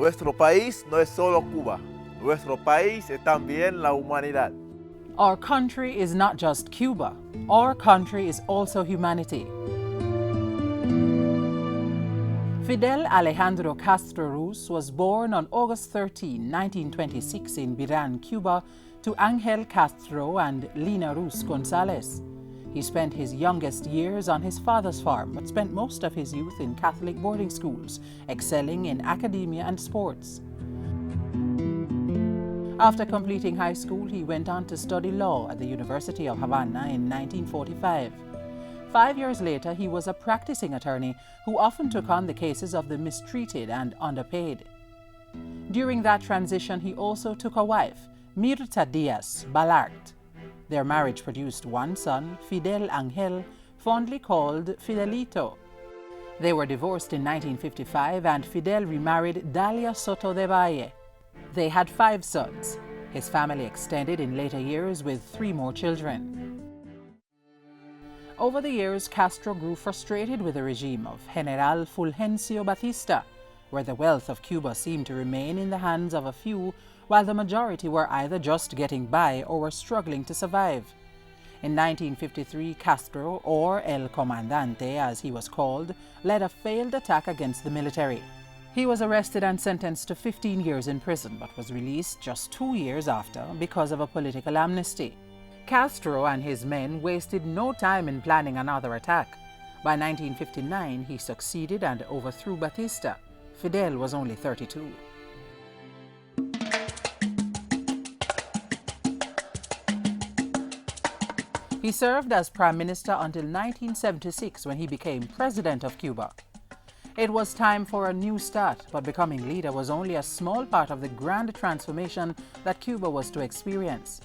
Nuestro país no es solo Cuba. Nuestro país es también la humanidad. Our country is not just Cuba. Our country is also humanity. Fidel Alejandro Castro Ruz was born on August 13, 1926 in Biran, Cuba, to Ángel Castro and Lina Ruz González. He spent his youngest years on his father's farm, but spent most of his youth in Catholic boarding schools, excelling in academia and sports. After completing high school, he went on to study law at the University of Havana in 1945. 5 years later, he was a practicing attorney who often took on the cases of the mistreated and underpaid. During that transition, he also took a wife, Mirta Diaz Balart. Their marriage produced one son, Fidel Ángel, fondly called Fidelito. They were divorced in 1955 and Fidel remarried Dalia Soto de Valle. They had 5 sons. His family extended in later years with 3 more children. Over the years, Castro grew frustrated with the regime of General Fulgencio Batista, where the wealth of Cuba seemed to remain in the hands of a few, while the majority were either just getting by or were struggling to survive. In 1953, Castro, or El Comandante as he was called, led a failed attack against the military. He was arrested and sentenced to 15 years in prison, but was released just 2 years after because of a political amnesty. Castro and his men wasted no time in planning another attack. By 1959, he succeeded and overthrew Batista. Fidel was only 32. He served as Prime Minister until 1976 when he became President of Cuba. It was time for a new start, but becoming leader was only a small part of the grand transformation that Cuba was to experience.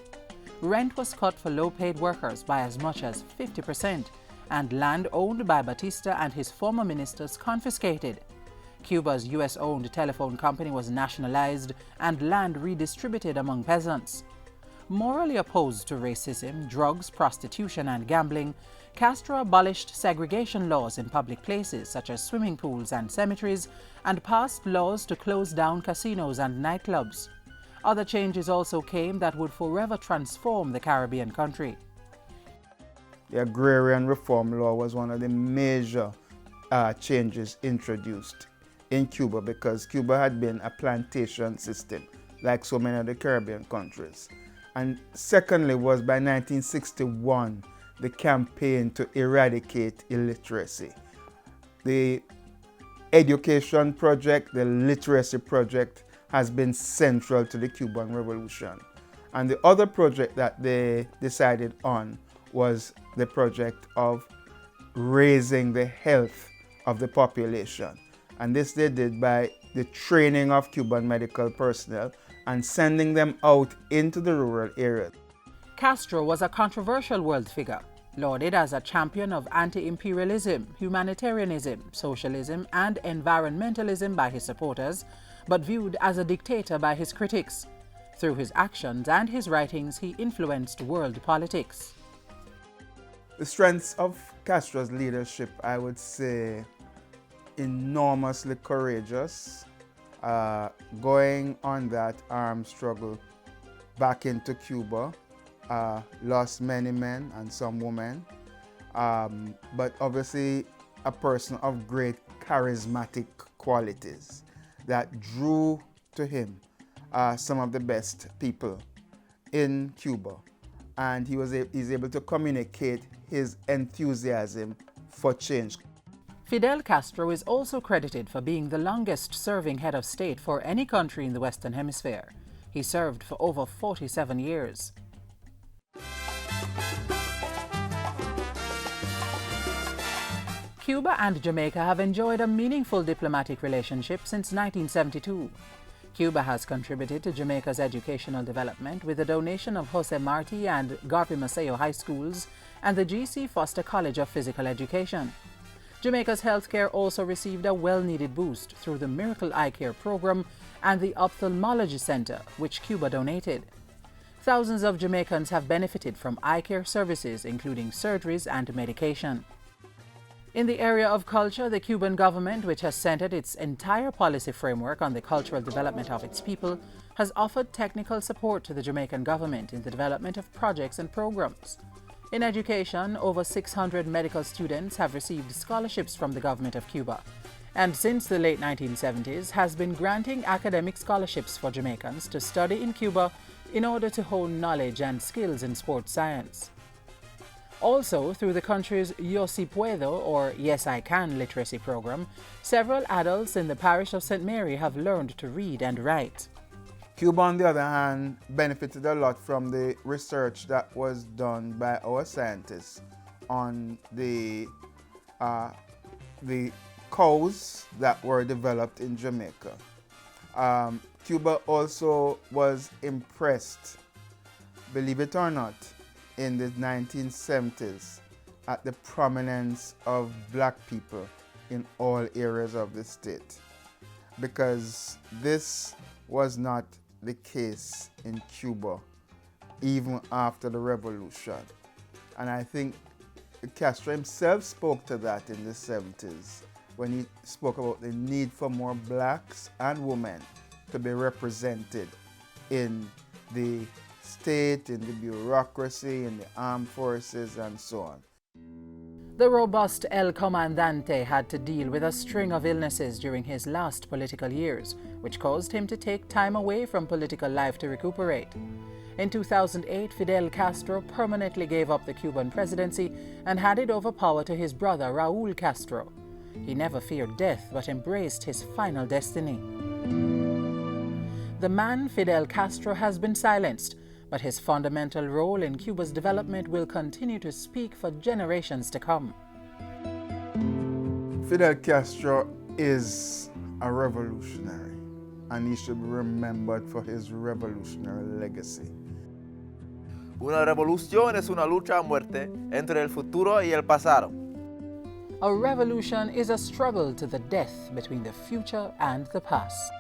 Rent was cut for low-paid workers by as much as 50%, and land owned by Batista and his former ministers confiscated. Cuba's US-owned telephone company was nationalized and land redistributed among peasants. Morally opposed to racism, drugs, prostitution, and gambling, Castro abolished segregation laws in public places such as swimming pools and cemeteries and passed laws to close down casinos and nightclubs. Other changes also came that would forever transform the Caribbean country. The agrarian reform law was one of the major changes introduced in Cuba because Cuba had been a plantation system like so many of the Caribbean countries. And secondly was by 1961, the campaign to eradicate illiteracy. The education project, the literacy project, has been central to the Cuban Revolution. And the other project that they decided on was the project of raising the health of the population. And this they did by the training of Cuban medical personnel and sending them out into the rural areas. Castro was a controversial world figure, lauded as a champion of anti-imperialism, humanitarianism, socialism, and environmentalism by his supporters, but viewed as a dictator by his critics. Through his actions and his writings, he influenced world politics. The strengths of Castro's leadership, I would say, enormously courageous, going on that armed struggle back into Cuba, lost many men and some women, but obviously a person of great charismatic qualities that drew to him some of the best people in Cuba. And he's able to communicate his enthusiasm for change. Fidel Castro is also credited for being the longest-serving head of state for any country in the Western Hemisphere. He served for over 47 years. Cuba and Jamaica have enjoyed a meaningful diplomatic relationship since 1972. Cuba has contributed to Jamaica's educational development with the donation of Jose Marti and Garvey Maceo High Schools and the G.C. Foster College of Physical Education. Jamaica's healthcare also received a well-needed boost through the Miracle Eye Care program and the Ophthalmology Center, which Cuba donated. Thousands of Jamaicans have benefited from eye care services, including surgeries and medication. In the area of culture, the Cuban government, which has centered its entire policy framework on the cultural development of its people, has offered technical support to the Jamaican government in the development of projects and programs. In education, over 600 medical students have received scholarships from the government of Cuba, and since the late 1970s has been granting academic scholarships for Jamaicans to study in Cuba in order to hone knowledge and skills in sports science. Also, through the country's Yo Si Puedo, or Yes I Can literacy program, several adults in the parish of St. Mary have learned to read and write. Cuba, on the other hand, benefited a lot from the research that was done by our scientists on the cows that were developed in Jamaica. Cuba also was impressed, believe it or not, in the 1970s at the prominence of black people in all areas of the state, because this was not the case in Cuba even after the revolution. And I think Castro himself spoke to that in the 70s when he spoke about the need for more blacks and women to be represented in the state, in the bureaucracy, in the armed forces, and so on. The robust El Comandante had to deal with a string of illnesses during his last political years, which caused him to take time away from political life to recuperate. In 2008, Fidel Castro permanently gave up the Cuban presidency and handed over power to his brother Raúl Castro. He never feared death but embraced his final destiny. The man Fidel Castro has been silenced, but his fundamental role in Cuba's development will continue to speak for generations to come. Fidel Castro is a revolutionary, and he should be remembered for his revolutionary legacy. Una revolución es una lucha a muerte entre el futuro y el pasado. A revolution is a struggle to the death between the future and the past.